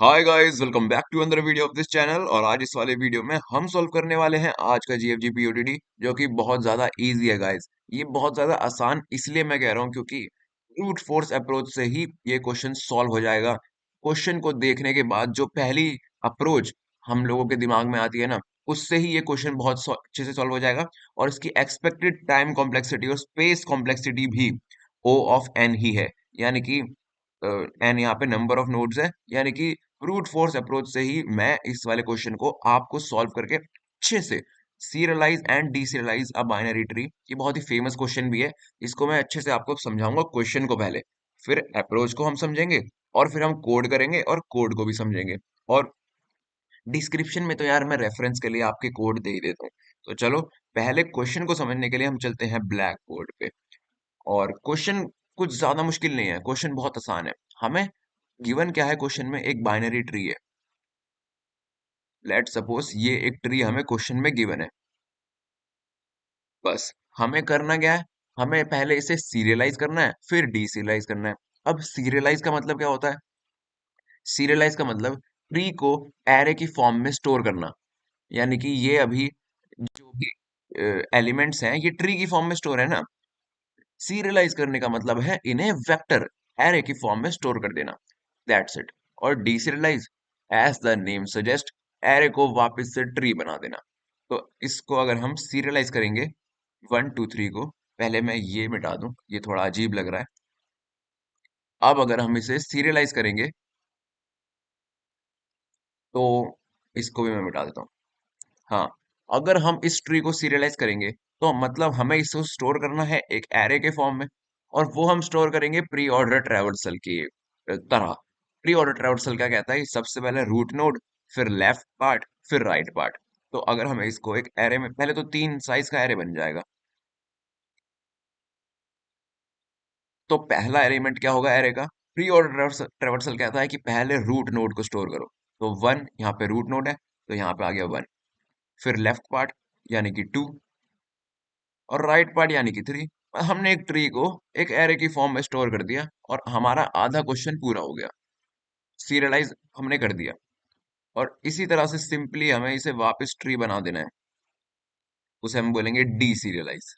Hi guys, welcome back to another video of this channel. और आज इस वाले वीडियो में हम सॉल्व करने वाले हैं आज का जीएफजी पीओटीडी, जो कि बहुत ज्यादा इजी है गाइस। ये बहुत ज्यादा आसान इसलिए मैं कह रहा हूँ क्योंकि ब्रूट फोर्स अप्रोच से ही ये क्वेश्चन सॉल्व हो जाएगा। क्वेश्चन को देखने के बाद जो पहली अप्रोच हम लोगों के दिमाग में आती है ना, उससे ही ये क्वेश्चन बहुत अच्छे से सॉल्व हो जाएगा। और इसकी एक्सपेक्टेड टाइम कॉम्प्लेक्सिटी और स्पेस कॉम्प्लेक्सिटी भी O ऑफ n ही है। यानी कि n यहाँ पे नंबर ऑफ नोड्स है, यानी कि ब्रूट फोर्स अप्रोच से ही मैं इस वाले क्वेश्चन को आपको सॉल्व करके अच्छे से serialize and deserialize a binary tree, ये बहुत ही फेमस क्वेश्चन भी है। इसको मैं अच्छे से आपको समझाऊंगा क्वेश्चन को पहले, फिर अप्रोच को हम समझेंगे, और फिर हम कोड करेंगे और कोड को भी समझेंगे। और डिस्क्रिप्शन में तो यार मैं रेफरेंस के लिए आपके कोड दे ही देता हूँ। तो चलो, पहले क्वेश्चन को समझने के लिए हम चलते हैं ब्लैक बोर्ड पे। और क्वेश्चन कुछ ज्यादा मुश्किल नहीं है, क्वेश्चन बहुत आसान है। हमें गिवन क्या है, क्वेश्चन में एक बाइनरी ट्री है। लेट सपोज ये एक ट्री हमें क्वेश्चन में गिवन है। बस हमें करना क्या है, हमें पहले इसे सीरियलाइज करना है, फिर डीसीरियलाइज करना है। अब सीरियलाइज का मतलब क्या होता है? सीरियलाइज का मतलब ट्री को एरे की फॉर्म में स्टोर करना। यानी कि ये अभी जो भी एलिमेंट्स हैं, ये ट्री की फॉर्म में स्टोर है ना। सीरियलाइज करने का मतलब है इन्हें वेक्टर एरे की फॉर्म में स्टोर कर देना। That's it. और deserialize, as the name suggest, array को वापस से ट्री बना देना। तो इसको अगर हम सीरियलाइज करेंगे 1 2 3 को, पहले मैं ये मिटा दूं, ये थोड़ा अजीब लग रहा है। अब अगर हम इसे सीरियलाइज करेंगे तो इसको भी मैं मिटा देता हूँ। हाँ, अगर हम इस ट्री को सीरियलाइज करेंगे तो मतलब हमें इसको स्टोर करना है एक एरे के फॉर्म में। और वो हम स्टोर करेंगे प्री ऑर्डर ट्रैवर्सल की तरह। प्री ऑर्डर ट्रैवर्सल क्या कहता है कि सबसे पहले रूट नोड, फिर लेफ्ट पार्ट, फिर राइट पार्ट। तो अगर हमें इसको एक एरे में, पहले तो 3 साइज का एरे बन जाएगा। तो पहला एलिमेंट क्या होगा एरे का? प्री ऑर्डर ट्रैवर्सल कहता है कि पहले रूट नोड को स्टोर करो। तो 1 यहाँ पे रूट नोड है, तो यहाँ पे आ गया 1। फिर लेफ्ट पार्ट यानी कि 2, और राइट पार्ट यानी कि 3। हमने एक ट्री को एक एरे की फॉर्म में स्टोर कर दिया और हमारा आधा क्वेश्चन पूरा हो गया। सीरियलाइज हमने कर दिया। और इसी तरह से सिंपली हमें इसे वापस ट्री बना देना है। उसे हम बोलेंगे डी सीरियलाइज।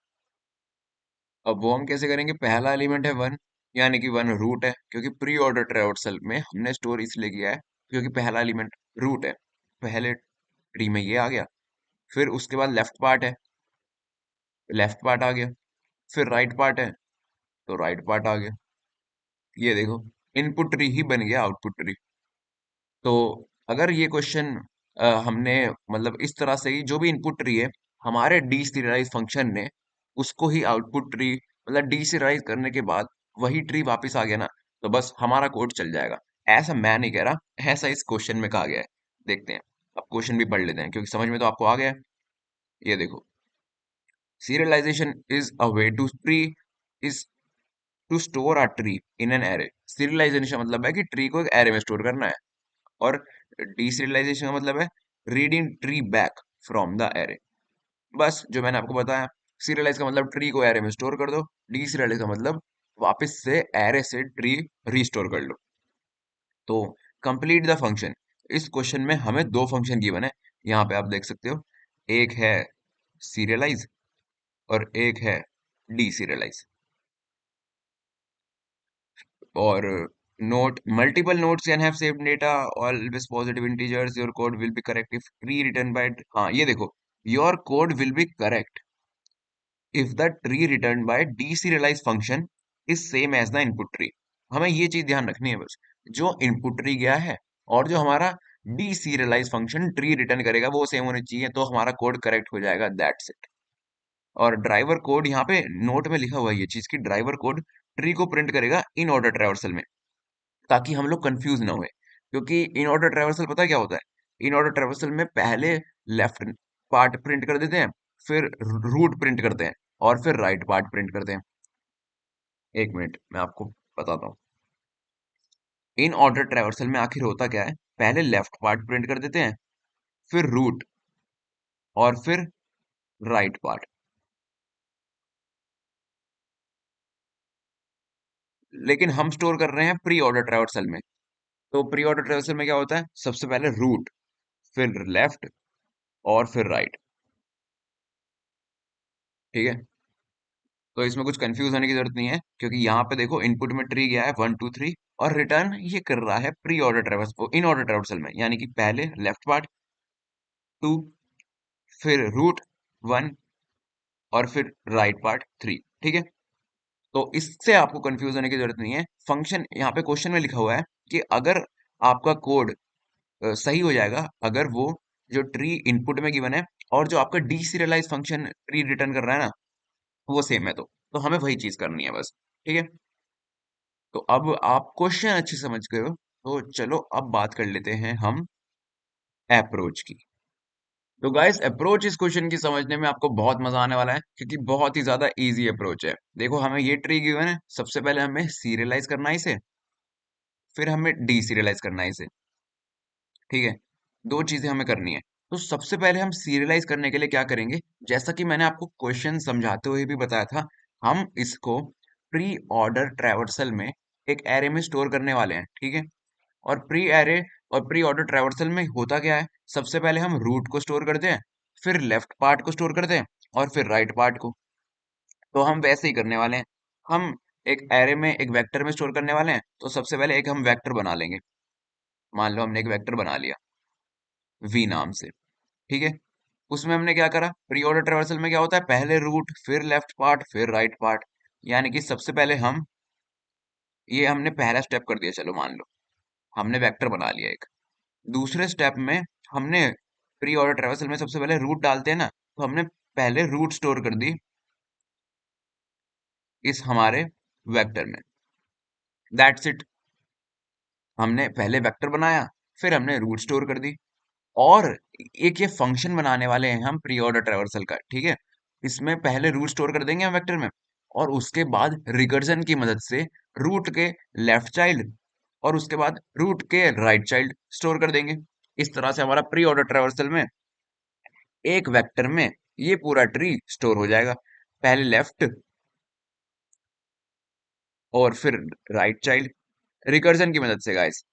अब वो हम कैसे करेंगे? पहला एलिमेंट है 1, यानी कि 1 रूट है, क्योंकि प्री ऑर्डर ट्रैवर्सल में हमने स्टोर इसलिए किया है क्योंकि पहला एलिमेंट रूट है। पहले ट्री में ये आ गया। फिर उसके बाद लेफ्ट पार्ट है, लेफ्ट पार्ट आ गया। फिर राइट पार्ट है, तो राइट पार्ट आ गया। ये देखो, इनपुट ट्री ही बन गया आउटपुट ट्री। तो अगर ये क्वेश्चन हमने मतलब इस तरह से ही जो भी इनपुट ट्री है हमारे डीसीरियलाइज फंक्शन ने उसको ही आउटपुट ट्री, मतलब डीसीरियलाइज करने के बाद वही ट्री वापस आ गया ना, तो बस हमारा कोड चल जाएगा। ऐसा मैं नहीं कह रहा, ऐसा इस क्वेश्चन में कहा गया है। देखते हैं, अब क्वेश्चन भी पढ़ लेते हैं क्योंकि समझ में तो आपको आ गया है। ये देखो, serialization is a way to tree is to store a tree in an array। serialization का मतलब है कि ट्री को एक एरे में स्टोर करना है। और डीसीरियलाइजेशन का मतलब है reading tree back from the array. बस जो मैंने आपको बताया। सीरियलाइज का मतलब ट्री को एरे में स्टोर कर दो, डीसीरियलाइज का मतलब वापस से एरे से ट्री रीस्टोर कर लो। तो कंप्लीट द फंक्शन। इस क्वेश्चन में हमें दो फंक्शन गिवन है, यहाँ पे आप देख सकते हो। एक है सीरियलाइज और एक है डीसीरियलाइज। और note multiple nodes can have same data, always positive integers, your code will be correct if tree written by, हाँ ये देखो, your code will be correct if the tree returned by deserialized function is same as the input tree। हमें ये चीज ध्यान रखनी है बस, जो इनपुट ट्री गया है और जो हमारा डीसीरियलाइज फंक्शन ट्री रिटर्न करेगा वो सेम होने चाहिए, तो हमारा कोड करेक्ट हो जाएगा। That's it. और ड्राइवर कोड यहाँ पे नोट में लिखा हुआ है ये चीज की ड्राइवर कोड ट्री को प्रिंट करेगा इन ऑर्डर ट्रैवर्सल में, ताकि हम लोग कंफ्यूज ना हुए। क्योंकि इन ऑर्डर ट्रैवर्सल पता है क्या होता है? इन ऑर्डर ट्रैवर्सल में पहले लेफ्ट पार्ट प्रिंट कर देते हैं, फिर रूट प्रिंट करते हैं, और फिर राइट पार्ट प्रिंट करते हैं। एक मिनट मैं आपको बताता हूँ। इन ऑर्डर ट्रैवर्सल में आखिर होता क्या है? पहले लेफ्ट पार्ट प्रिंट कर देते हैं, फिर रूट, और फिर राइट पार्ट। लेकिन हम स्टोर कर रहे हैं प्री ऑर्डर ट्रैवर्सल में। तो प्री ऑर्डर ट्रेवर्सल में क्या होता है, सबसे पहले रूट, फिर लेफ्ट, और फिर राइट। ठीक है, तो इसमें कुछ कंफ्यूज होने की जरूरत नहीं है, क्योंकि यहाँ पे देखो इनपुट में ट्री गया है 1 2 3, और रिटर्न ये कर रहा है pre order traversal, in order traversal में, यानी कि पहले लेफ्ट पार्ट 2, फिर रूट 1, और फिर राइट पार्ट 3। ठीक है, तो इससे आपको कंफ्यूज होने की जरूरत नहीं है। फंक्शन यहाँ पे क्वेश्चन में लिखा हुआ है कि अगर आपका कोड सही हो जाएगा, अगर वो जो ट्री इनपुट में गिवन है और जो आपका डीसीरियलाइज फंक्शन ट्री रिटर्न कर रहा है ना, वो सेम है, तो हमें वही चीज करनी है बस। ठीक है, तो अब आप क्वेश्चन अच्छे समझ गए हो, तो चलो अब बात कर लेते हैं हम अप्रोच की। तो गाइस, अप्रोच इस क्वेश्चन की समझने में आपको बहुत मजा आने वाला है, क्योंकि बहुत ही ज्यादा इजी अप्रोच है। देखो, हमें ये ट्री गिवन है, सबसे पहले हमें सीरियलाइज करना है इसे, फिर हमें डीसीरियलाइज करना है इसे। ठीक है, दो चीजें हमें करनी है। तो सबसे पहले हम सीरियलाइज करने के लिए क्या करेंगे, जैसा कि मैंने आपको क्वेश्चन समझाते हुए भी बताया था, हम इसको प्री ऑर्डर ट्रैवर्सल में एक एरे में स्टोर करने वाले हैं। ठीक है, और प्री एरे और प्री ऑर्डर ट्रैवर्सल में होता क्या है, सबसे पहले हम रूट को स्टोर करते हैं, फिर लेफ्ट पार्ट को स्टोर करते हैं, और फिर राइट पार्ट को। तो हम वैसे ही करने वाले हैं। हम एक एरे में एक वेक्टर में स्टोर करने वाले हैं, तो सबसे पहले एक हम वेक्टर बना लेंगे। मान लो हमने एक वेक्टर बना लिया वी नाम से। ठीक है, उसमें हमने क्या करा, प्री ऑर्डर ट्रैवर्सल में क्या होता है, पहले रूट, फिर लेफ्ट पार्ट, फिर राइट पार्ट। यानी कि सबसे पहले हम, ये हमने पहला स्टेप कर दिया, चलो मान लो हमने वेक्टर बना लिया एक। दूसरे स्टेप में हमने प्री ऑर्डर ट्रैवर्सल में सबसे पहले रूट डालते हैं ना, तो हमने पहले रूट स्टोर कर दी इस हमारे वेक्टर में। दैट्स इट, हमने पहले वेक्टर बनाया, फिर हमने रूट स्टोर कर दी। और एक ये फंक्शन बनाने वाले हैं हम प्री ऑर्डर ट्रैवर्सल का। ठीक है, इसमें पहले रूट स्टोर कर देंगे हम वेक्टर में, और उसके बाद रिकर्जन की मदद से रूट के लेफ्ट चाइल्ड और उसके बाद रूट के राइट चाइल्ड स्टोर कर देंगे। इस तरह से हमारा प्री ऑर्डर ट्रैवर्सल में एक वेक्टर में ये पूरा ट्री स्टोर हो जाएगा, पहले लेफ्ट और फिर राइट चाइल्ड, रिकर्जन की मदद से। गाइस,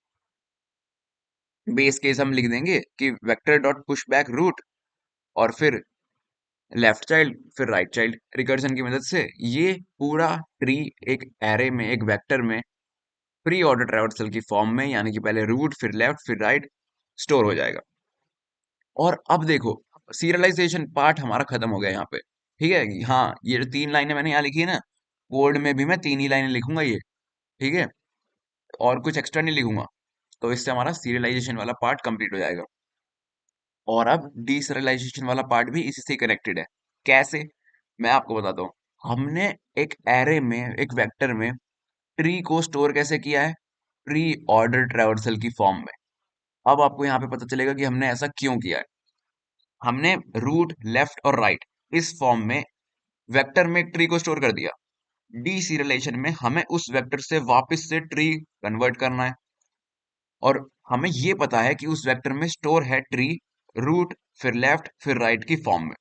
बेस केस हम लिख देंगे कि vector dot push back root, और फिर लेफ्ट चाइल्ड, फिर राइट चाइल्ड, रिकर्जन की मदद से ये पूरा ट्री एक एरे में, एक वेक्टर में, प्री ऑर्डर ट्रैवर्सल की फॉर्म में, यानी कि पहले रूट, फिर लेफ्ट, फिर राइट, स्टोर हो जाएगा। और अब देखो, सीरियलाइजेशन पार्ट हमारा खत्म हो गया यहाँ पे। ठीक है, हाँ, ये जो 3 लाइनें मैंने यहाँ लिखी है ना, कोड में भी मैं 3 ही लाइनें लिखूंगा ये। ठीक है, और कुछ एक्स्ट्रा नहीं लिखूंगा। तो इससे हमारा सीरियलाइजेशन वाला पार्ट कंप्लीट हो जाएगा। और अब डीसरियलाइजेशन वाला पार्ट भी इसी से कनेक्टेड है। कैसे, मैं आपको बताता हूँ। हमने एक एरे में, एक वेक्टर में ट्री को स्टोर कैसे किया है, प्री ऑर्डर ट्रैवर्सल की फॉर्म में। अब आपको यहाँ पे पता चलेगा कि हमने ऐसा क्यों किया है। हमने रूट, लेफ्ट और राइट, इस फॉर्म में वेक्टर में एक ट्री को स्टोर कर दिया। डीसीरियलाइजेशन में हमें उस वेक्टर से वापस से ट्री कन्वर्ट करना है, और हमें ये पता है कि उस वेक्टर में स्टोर है ट्री रूट, फिर लेफ्ट, फिर राइट की फॉर्म में।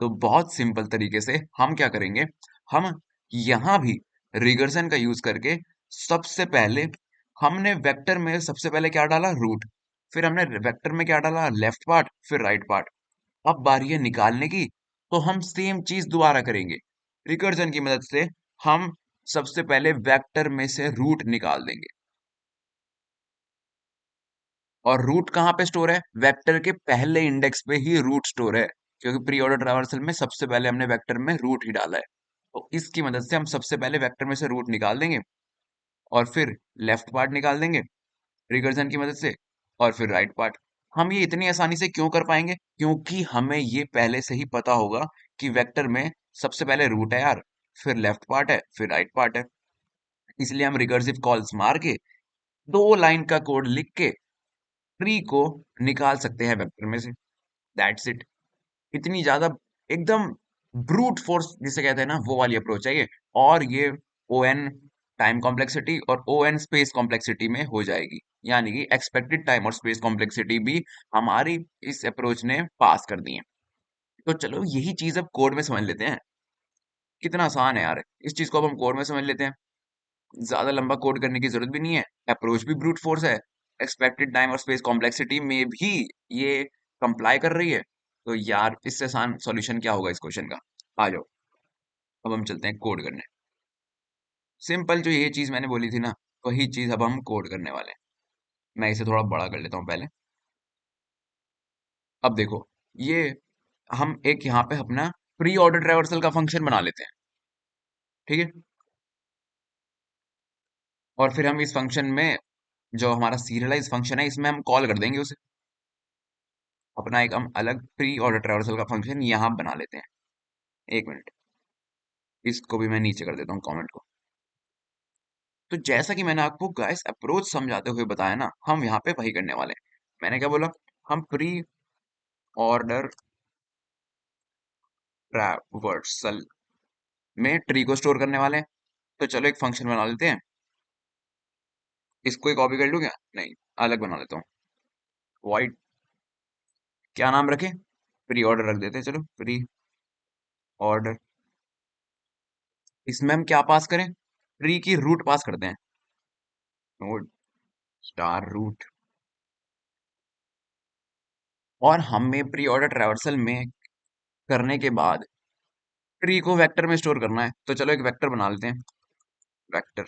तो बहुत सिंपल तरीके से हम क्या करेंगे, हम यहां भी रिकर्जन का यूज करके सबसे पहले हमने वेक्टर में सबसे पहले क्या डाला, रूट, फिर हमने वेक्टर में क्या डाला, लेफ्ट पार्ट, फिर राइट पार्ट। अब बारी है निकालने की, तो हम सेम चीज दोबारा करेंगे। रिकर्जन की मदद से हम सबसे पहले वेक्टर में से रूट निकाल देंगे। और रूट कहाँ पे स्टोर है, वेक्टर के पहले इंडेक्स पे ही रूट स्टोर है, क्योंकि प्री ऑर्डर ट्रैवर्सल में सबसे पहले हमने वेक्टर में रूट ही डाला है। तो इसकी मदद से हम सबसे पहले वेक्टर में से रूट निकाल देंगे, और फिर लेफ्ट पार्ट निकाल देंगे रिकर्जन की मदद से, और फिर राइट पार्ट। हम ये इतनी आसानी से क्यों कर पाएंगे, क्योंकि हमें ये पहले से ही पता होगा कि वेक्टर में सबसे पहले रूट है यार, फिर लेफ्ट पार्ट है, फिर राइट पार्ट है। इसलिए हम रिकर्सिव कॉल्स मार के 2 लाइन का कोड लिख के ट्री को निकाल सकते हैं वेक्टर में से। That's it. इतनी ज्यादा एकदम ब्रूट फोर्स जिसे कहते हैं ना, वो वाली अप्रोच है ये। और ये ओ एन टाइम कॉम्प्लेक्सिटी और ओ एन स्पेस कॉम्प्लेक्सिटी में हो जाएगी, यानी कि एक्सपेक्टेड टाइम और स्पेस कॉम्प्लेक्सिटी भी हमारी इस अप्रोच ने पास कर दी है। तो चलो यही चीज अब कोड में समझ लेते हैं। कितना आसान है यार, इस चीज को अब हम कोड में समझ लेते हैं। ज्यादा लंबा कोड करने की जरूरत भी नहीं है, अप्रोच भी ब्रूट फोर्स है, एक्सपेक्टेड टाइम और स्पेस कॉम्प्लेक्सिटी में भी ये कंप्लाई कर रही है। तो यार इससे आसान सॉल्यूशन क्या होगा इस क्वेश्चन का। आ जाओ, अब हम चलते हैं कोड करने। सिंपल जो ये चीज मैंने बोली थी ना, वही चीज अब हम कोड करने वाले हैं। मैं इसे थोड़ा बड़ा कर लेता हूँ पहले। अब देखो, ये हम एक यहाँ पे अपना प्री ऑर्डर ट्रैवर्सल का फंक्शन बना लेते हैं, ठीक है। और फिर हम इस फंक्शन में, जो हमारा सीरियलाइज फंक्शन है, इसमें हम कॉल कर देंगे उसे। अपना एक हम अलग प्री ऑर्डर ट्रैवर्सल का फंक्शन यहाँ बना लेते हैं। एक मिनट, इसको भी मैं नीचे कर देता हूँ कमेंट को। तो जैसा कि मैंने आपको गाइस अप्रोच समझाते हुए बताया ना, हम यहाँ पे वही करने वाले हैं। मैंने क्या बोला, हम प्री ऑर्डर ट्रैवर्सल में ट्री को स्टोर करने वाले हैं। तो चलो एक फंक्शन बना लेते हैं। इसको ही कॉपी कर लूँ क्या? नहीं, अलग बना लेता हूँ। वाइड, क्या नाम रखें? प्री ऑर्डर रख देते हैं, चलो प्री ऑर्डर। इसमें हम क्या पास करें? ट्री की रूट पास करते हैं। Node star root. और हमें प्री ऑर्डर ट्रैवर्सल में करने के बाद ट्री को वेक्टर में स्टोर करना है। तो चलो एक वेक्टर बना लेते हैं। वेक्टर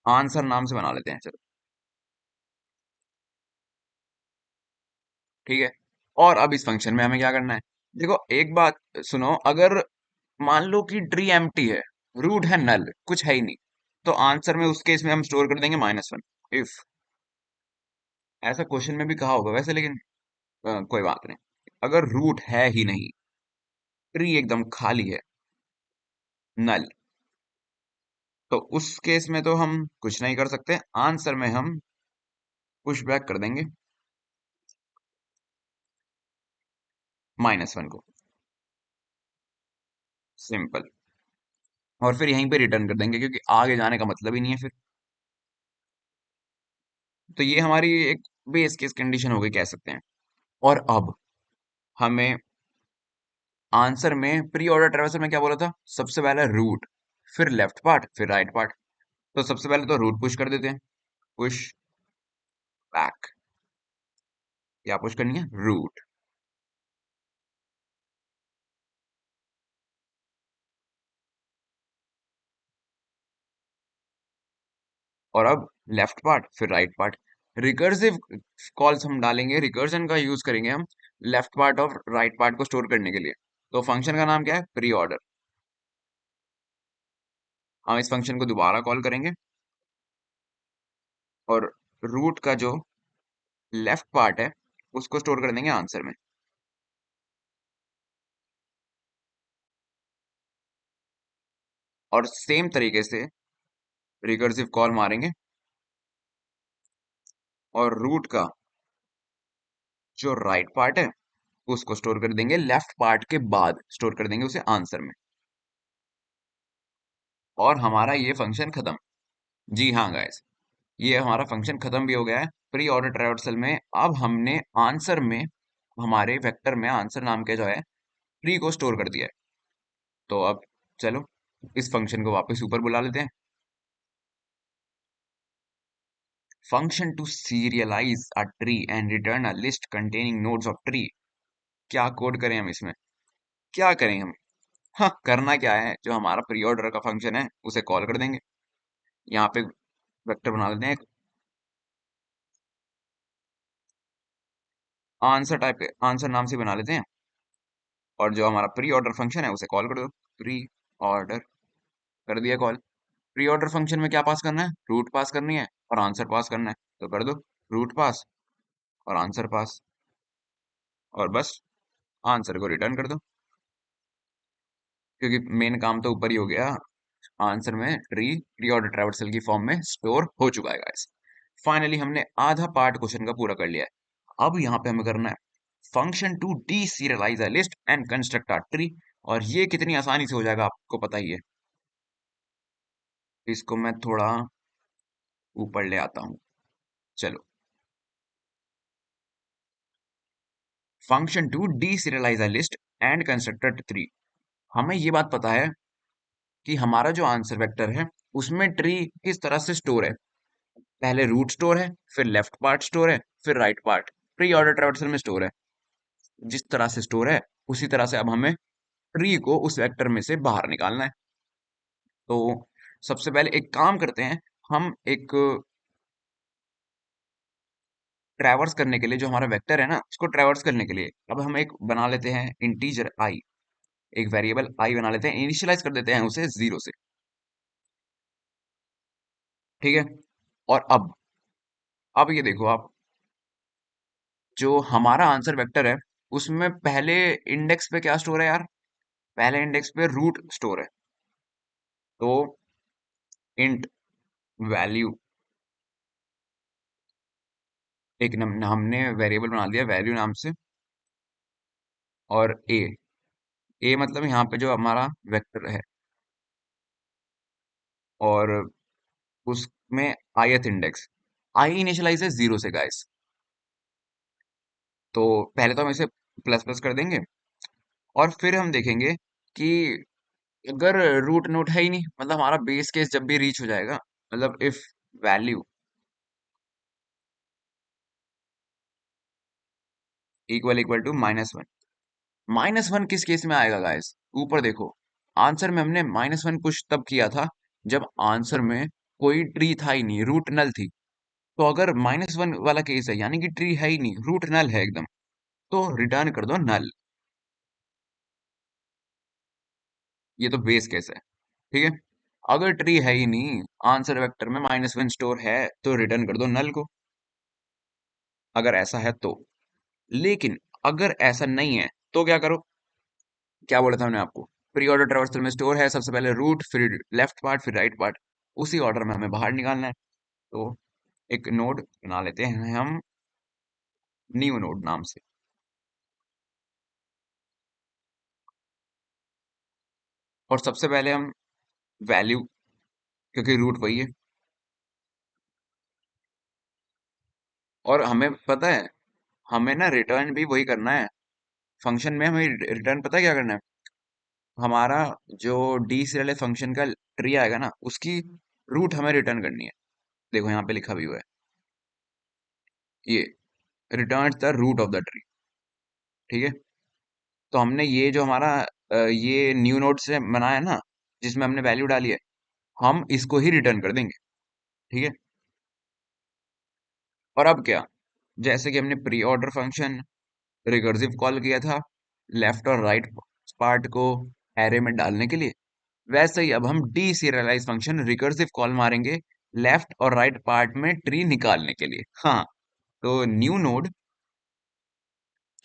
आंसर नाम से बना लेते हैं, चलो ठीक है। और अब इस फंक्शन में हमें क्या करना है? देखो एक बात सुनो, अगर मान लो कि ट्री एम्प्टी है, रूट है नल, कुछ है ही नहीं, तो आंसर में उस केस में हम स्टोर कर देंगे -1। इफ, ऐसा क्वेश्चन में भी कहा होगा वैसे, लेकिन कोई बात नहीं। अगर रूट है ही नहीं, ट्री एकदम खाली है, नल, तो उस केस में तो हम कुछ नहीं कर सकते। आंसर में हम पुश बैक कर देंगे -1 को, सिंपल। और फिर यहीं पे रिटर्न कर देंगे, क्योंकि आगे जाने का मतलब ही नहीं है फिर। तो ये हमारी एक बेस केस कंडीशन हो गई कह सकते हैं। और अब हमें आंसर में प्री ऑर्डर ट्रेवर्सल में क्या बोला था? सबसे पहले रूट, फिर लेफ्ट पार्ट, फिर राइट पार्ट। तो सबसे पहले तो रूट पुश कर देते हैं। पुश बैक, क्या पुश करनी है? रूट। और अब लेफ्ट पार्ट, फिर राइट पार्ट। रिकर्सिव कॉल्स हम डालेंगे, रिकर्जन का यूज करेंगे हम लेफ्ट पार्ट और राइट पार्ट को स्टोर करने के लिए। तो फंक्शन का नाम क्या है? Pre order. हम इस फंक्शन को दोबारा कॉल करेंगे, और रूट का जो लेफ्ट पार्ट है उसको स्टोर कर देंगे आंसर में। और सेम तरीके से रिकर्सिव कॉल मारेंगे, और रूट का जो राइट पार्ट है उसको स्टोर कर देंगे लेफ्ट पार्ट के बाद, स्टोर कर देंगे उसे आंसर में। और हमारा ये फंक्शन खत्म। जी हाँ गाइस, ये हमारा फंक्शन खत्म भी हो गया है प्री ऑर्डर ट्रावर्सल में। अब हमने आंसर में, हमारे वेक्टर में आंसर नाम के जो है ट्री को स्टोर कर दिया है। तो अब चलो इस फंक्शन को वापस ऊपर बुला लेते हैं। Function to serialize a tree and return a list containing nodes of tree. क्या कोड करें हम इसमें? क्या करें हम? हाँ, करना क्या है, जो हमारा प्री ऑर्डर का फंक्शन है उसे कॉल कर देंगे। यहाँ पे वेक्टर बना लेते हैं, आंसर टाइप के, आंसर नाम से बना लेते हैं। और जो हमारा प्री ऑर्डर फंक्शन है उसे कॉल कर दो। प्री ऑर्डर कर दिया कॉल। प्री ऑर्डर फंक्शन में क्या पास करना है? रूट पास करनी है और आंसर पास करना है। तो कर दो रूट पास और आंसर पास, और बस आंसर को रिटर्न कर दो, क्योंकि मेन काम तो ऊपर ही हो गया। आंसर में ट्री प्री ऑर्डर ट्रैवर्सल की फॉर्म में स्टोर हो चुका है गाइस। फाइनली हमने आधा पार्ट क्वेश्चन का पूरा कर लिया है। अब यहाँ पे हमें करना है function to deserialize a list and construct a tree. और ये कितनी आसानी से हो जाएगा आपको पता ही है। इसको मैं थोड़ा ऊपर ले आता हूँ, चलो। Function to deserialize a list and construct a tree. हमें ये बात पता है कि हमारा जो आंसर वेक्टर है उसमें ट्री किस तरह से स्टोर है। पहले रूट स्टोर है, फिर लेफ्ट पार्ट स्टोर है, फिर right part pre order traversal में स्टोर है। जिस तरह से स्टोर है उसी तरह से अब हमें ट्री को उस वेक्टर में से बाहर निकालना है। तो सबसे पहले एक काम करते हैं, हम एक ट्रैवर्स करने के लिए जो हमारा वेक्टर है ना उसको ट्रैवर्स करने के लिए अब हम एक बना लेते हैं इंटीजर आई, एक वेरिएबल आई बना लेते हैं, इनिशियलाइज कर देते हैं उसे 0 से। ठीक है। और अब ये देखो आप, जो हमारा आंसर वेक्टर है उसमें पहले इंडेक्स पे क्या स्टोर है यार, पहले इंडेक्स पे रूट स्टोर है। तो इंट वैल्यू, एक हमने वेरिएबल बना दिया वैल्यू नाम से, और ए मतलब यहाँ पे जो हमारा वेक्टर है, और उसमें ith इंडेक्स, आई इनिशियलाइज है 0 से गाइस। तो पहले तो हम इसे प्लस प्लस कर देंगे, और फिर हम देखेंगे कि अगर रूट नोड है ही नहीं, मतलब हमारा बेस केस जब भी रीच हो जाएगा, मतलब if value equal equal to -1। -1 किस केस में आएगा गाइस, ऊपर देखो, आंसर में हमने -1 पुश तब किया था जब आंसर में कोई ट्री था ही नहीं, रूट नल थी। तो अगर -1 वाला केस है यानी कि ट्री है ही नहीं, रूट नल है एकदम, तो रिटर्न कर दो नल। ये तो बेस केस है। ठीक है। अगर ट्री है ही नहीं, आंसर वेक्टर में -1 स्टोर है, तो रिटर्न कर दो नल को, अगर ऐसा है तो। लेकिन अगर ऐसा नहीं है तो क्या करो, क्या बोला था मैंने आपको, प्री ऑर्डर ट्रावर्सल में स्टोर है, सबसे पहले रूट, फिर लेफ्ट पार्ट, फिर राइट पार्ट, उसी ऑर्डर में हमें बाहर निकालना है। तो एक नोड बना लेते हैं हम न्यू नोड नाम से, और सबसे पहले हम वैल्यू, क्योंकि रूट वही है, और हमें पता है हमें ना रिटर्न भी वही करना है। फंक्शन में हमें रिटर्न पता है क्या करना है, हमारा जो डी से वाले फंक्शन का ट्री आएगा ना उसकी रूट हमें रिटर्न करनी है। देखो यहाँ पे लिखा भी हुआ है, ये return the root of the tree. ठीक है। तो हमने ये जो हमारा ये न्यू नोड से बनाया है ना, जिसमें हमने वैल्यू डाली है, हम इसको ही रिटर्न कर देंगे। ठीक है। और अब क्या, जैसे कि हमने pre order function recursive call किया था लेफ्ट और राइट पार्ट को एरे में डालने के लिए, वैसे ही अब हम D serialised function recursive call मारेंगे लेफ्ट और राइट पार्ट में ट्री निकालने के लिए। हाँ, तो न्यू नोड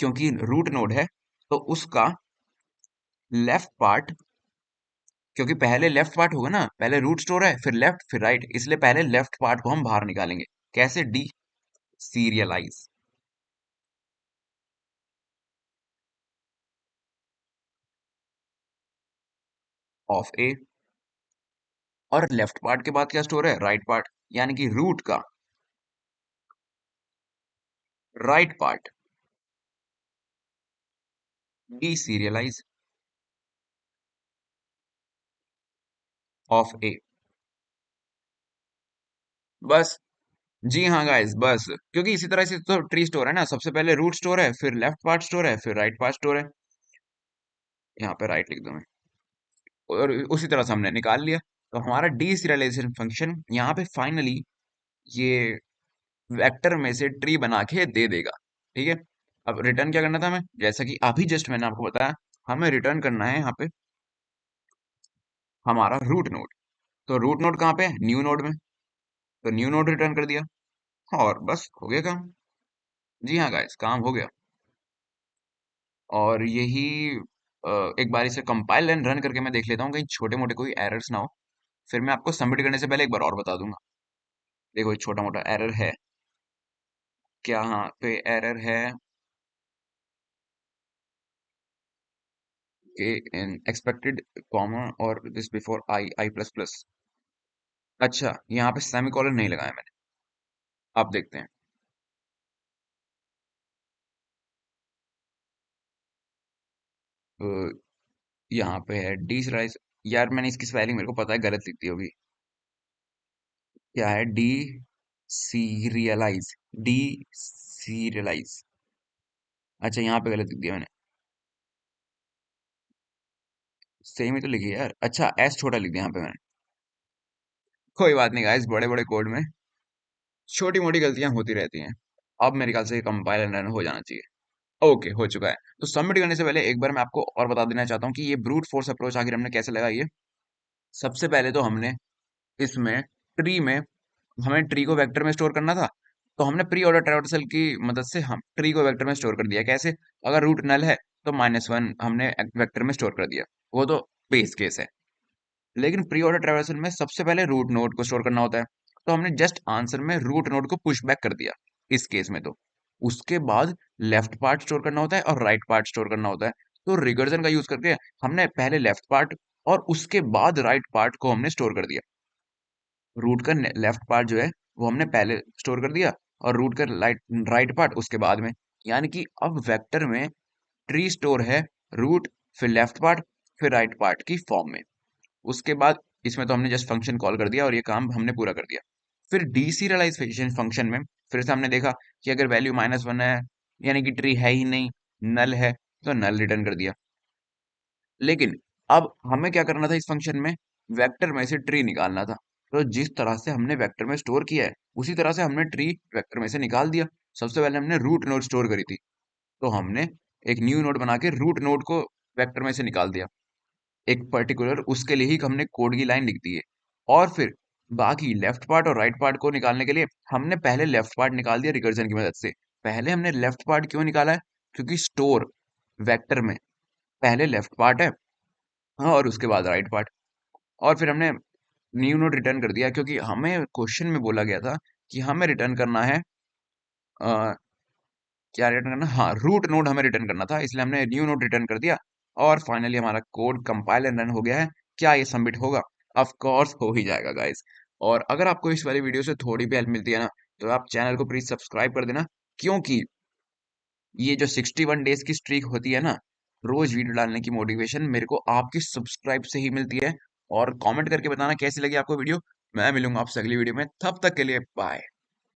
क्योंकि रूट नोड है, तो उसका लेफ्ट पार्ट, क्योंकि पहले लेफ्ट पार्ट होगा ना, पहले रूट स्टोर है फिर लेफ्ट फिर राइट, इसलिए पहले लेफ्ट पार्ट को हम बाहर निकालेंगे। कैसे, डी सीरियलाइज ऑफ ए, और लेफ्ट पार्ट के बाद क्या स्टोर है, राइट पार्ट, यानी कि रूट का right part, deserialize of A. बस। जी हाँ गाइस, बस क्योंकि इसी तरह से तो ट्री स्टोर है ना, सबसे पहले रूट स्टोर है, फिर लेफ्ट पार्ट स्टोर है, फिर राइट पार्ट स्टोर है। यहाँ पे राइट लिख दो मैं, और उसी तरह से हमने निकाल लिया। तो हमारा डी सीरियलाइजेशन फंक्शन यहाँ पे फाइनली ये वेक्टर में से ट्री बना के दे देगा। ठीक है। अब रिटर्न क्या करना था हमें, जैसा कि अभी जस्ट मैंने आपको बताया, हमें रिटर्न करना है यहाँ पे हमारा रूट नोड। तो रूट नोड कहाँ पे है, न्यू नोड में, तो न्यू नोड रिटर्न कर दिया, और बस हो गया काम। जी हाँ गाइस, काम हो गया। और यही एक बार इसे कंपाइल एंड रन करके मैं देख लेता हूँ कहीं छोटे मोटे कोई एरर्स ना हो, फिर मैं आपको सबमिट करने से पहले एक बार और बता दूंगा। देखो एक छोटा मोटा एरर है क्या, हाँ तो ये एरर है कि एक्सपेक्टेड कॉमा और this before I I plus plus. अच्छा, यहाँ पे सेमीकोलन नहीं लगाया मैंने, आप देखते हैं। यहाँ पे है डीसरियलाइज। यार मैंने इसकी स्पेलिंग मेरे को पता है गलत लिखती होगी। क्या है? D serialised. D serialised. अच्छा यहाँ पे गलत लिख दिया मैंने। सेम ही तो लिखी है यार। अच्छा एस छोटा लिख दिया यहाँ पे मैंने। कोई बात नहीं गाइस, बड़े बड़े कोड में छोटी मोटी गलतियां होती रहती हैं। अब मेरे ख्याल से कंपाइल एंड रन हो जाना चाहिए। ओके हो चुका है। तो सबमिट करने से पहले एक बार मैं आपको और बता देना चाहता हूँ कि ये ब्रूट फोर्स अप्रोच आखिर हमने कैसे लगाई है। सबसे पहले तो हमने इसमें ट्री में, हमें ट्री को वेक्टर में स्टोर करना था। तो हमने प्री ऑर्डर ट्रैवर्सल की मदद से हम ट्री को वेक्टर में स्टोर कर दिया। कैसे? अगर रूट नल है तो -1 हमने वेक्टर में स्टोर कर दिया। वो तो बेस केस है। लेकिन प्री ऑर्डर ट्रैवर्सल में सबसे पहले रूट नोड को स्टोर करना होता है। तो हमने जस्ट आंसर में रूट नोड को पुश बैक कर दिया इस केस में। तो उसके बाद लेफ्ट पार्ट स्टोर करना होता है और राइट पार्ट स्टोर करना होता है। तो रिकर्जन का यूज करके हमने पहले लेफ्ट पार्ट और उसके बाद राइट पार्ट को हमने स्टोर कर दिया। रूट का लेफ्ट पार्ट जो है वो हमने पहले स्टोर कर दिया और रूट का राइट पार्ट उसके बाद में। यानी कि अब वेक्टर में ट्री स्टोर है रूट, फिर लेफ्ट पार्ट, फिर राइट पार्ट की फॉर्म में। उसके बाद इसमें तो हमने जस्ट फंक्शन कॉल कर दिया और ये काम हमने पूरा कर दिया। फिर डीसीरियलाइजेशन फंक्शन में फिर से हमने देखा कि अगर वैल्यू -1 है यानी कि ट्री है ही नहीं, नल है, तो नल रिटर्न कर दिया। लेकिन अब हमें क्या करना था इस फंक्शन में? वेक्टर में से ट्री निकालना था। तो जिस तरह से हमने वेक्टर में स्टोर किया है उसी तरह से हमने ट्री वेक्टर में से निकाल दिया। सबसे पहले हमने रूट नोड स्टोर करी थी, तो हमने एक न्यू नोड बना के रूट नोड को वेक्टर में से निकाल दिया। एक पर्टिकुलर उसके लिए ही हमने कोड की लाइन लिख दी है। और फिर बाकी लेफ्ट पार्ट और राइट पार्ट को निकालने के लिए हमने पहले लेफ्ट पार्ट निकाल दिया रिकर्जन की मदद से। पहले हमने लेफ्ट पार्ट क्यों निकाला है? क्योंकि स्टोर वेक्टर में पहले लेफ्ट पार्ट है, हाँ, और उसके बाद राइट पार्ट। और फिर हमने न्यू नोड रिटर्न कर दिया क्योंकि हमें क्वेश्चन में बोला गया था कि हमें रिटर्न करना है क्या रिटर्न करना, हाँ, रूट नोड हमें रिटर्न करना था, इसलिए हमने न्यू नोड रिटर्न कर दिया। और फाइनली हमारा कोड कंपाइल एंड रन हो गया है। क्या ये सबमिट होगा? ऑफ कोर्स हो ही जाएगा गाइस। और अगर आपको इस वाली वीडियो से थोड़ी भी हेल्प मिलती है ना, तो आप चैनल को प्लीज सब्सक्राइब कर देना। क्योंकि ये जो 61 डेज की स्ट्रीक होती है ना, रोज वीडियो डालने की मोटिवेशन मेरे को आपकी सब्सक्राइब से ही मिलती है। और कमेंट करके बताना कैसी लगी आपको वीडियो। मैं मिलूंगा आपसे अगली वीडियो में, तब तक के लिए बाय।